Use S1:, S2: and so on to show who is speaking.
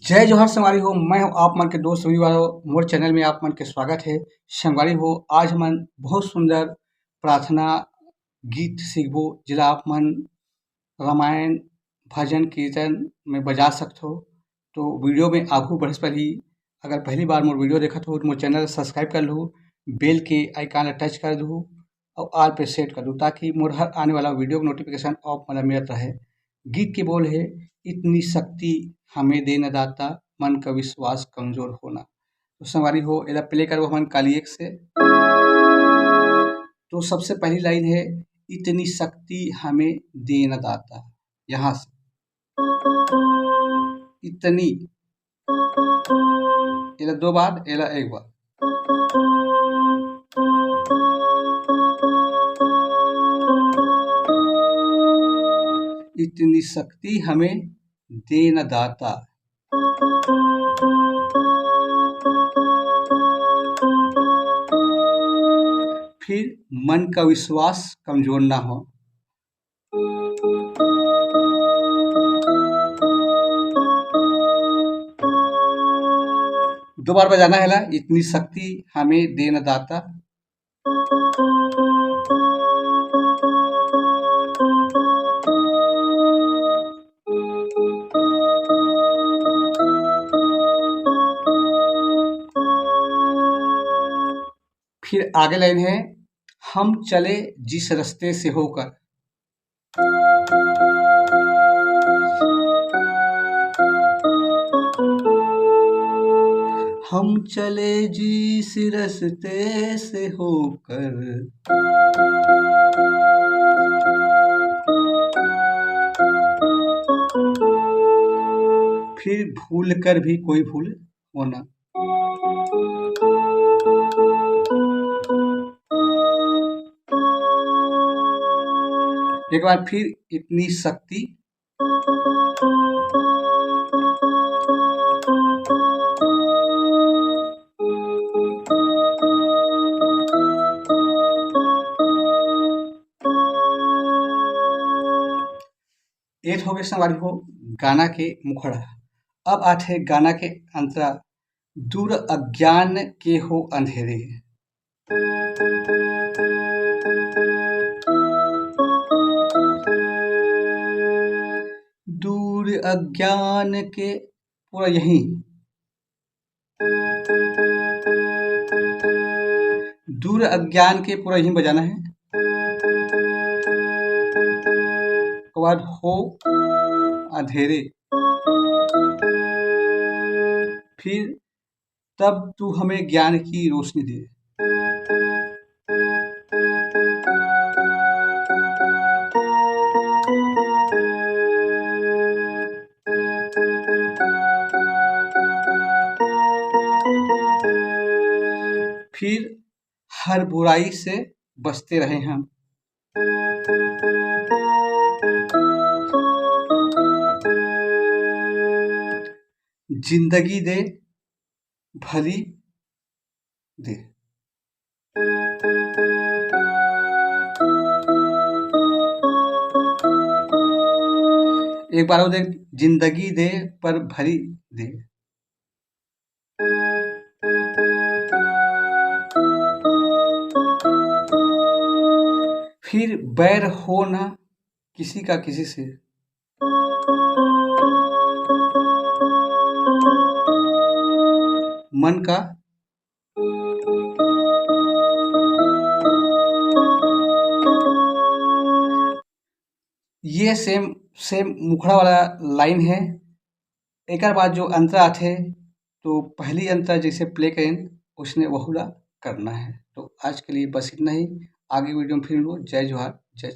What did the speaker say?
S1: जय जोहार संगवारी हो। मैं हूँ आप मन के दोस्त रवि वालो मोर चैनल में आप मन के स्वागत है। संगवारी हो, आज हमन बहुत सुंदर प्रार्थना गीत सीखबो जेला आप मन रामायण भजन कीर्तन में बजा सकथो। तो वीडियो में आघु बढ़े से पहिली अगर पहली बार मोर वीडियो देखत हो तो मोर चैनल सब्सक्राइब कर लहू, बेल के आइकन ला टच कर दहू और ऑल पे सेट कर दू ताकि मोर हर आने वाला वीडियो का नोटिफिकेशन आप मन ला मिलत रहे। गीत के बोल है, इतनी शक्ति हमें दे न दाता, मन का विश्वास कमजोर होना। तो संगवारी हो, एला प्ले करबो हमन काली एक से। तो सबसे पहली लाइन है, इतनी शक्ति हमें दे न दाता। यहाँ से इतनी, एला दो बार, एला एक बार। इतनी शक्ति हमें दे न दाता। फिर मन का विश्वास कमजोर ना हो। दो बार बजाना है ला, इतनी शक्ति हमें दे न दाता। फिर आगे लाइन है, हम चले जिस रास्ते से होकर। हम चले जिस रास्ते से होकर, फिर भूल कर भी कोई भूल होना। एक बार फिर, इतनी शक्ति एक हो गए संगवारी हो गाना के मुखड़ा। अब आते गाना के अंतरा, दूर अज्ञान के हो अंधेरे। दूर अज्ञान के, पूरा यहीं दूर अज्ञान के पूरा यहीं बजाना है। उसके बाद हो अंधेरे, फिर तब तू हमें ज्ञान की रोशनी दे। फिर हर बुराई से बचते रहे हम। जिंदगी दे भली दे। एक बार और देख, जिंदगी दे पर भरी दे। फिर बैर हो ना किसी का किसी से। मन का ये सेम मुखड़ा वाला लाइन है। एक बाद जो अंतरा आथे तो पहली अंतरा जैसे प्ले करें उसने वहुला करना है। तो आज के लिए बस इतना ही। आगे वीडियो में फिर मिलो। जय जोहार, जय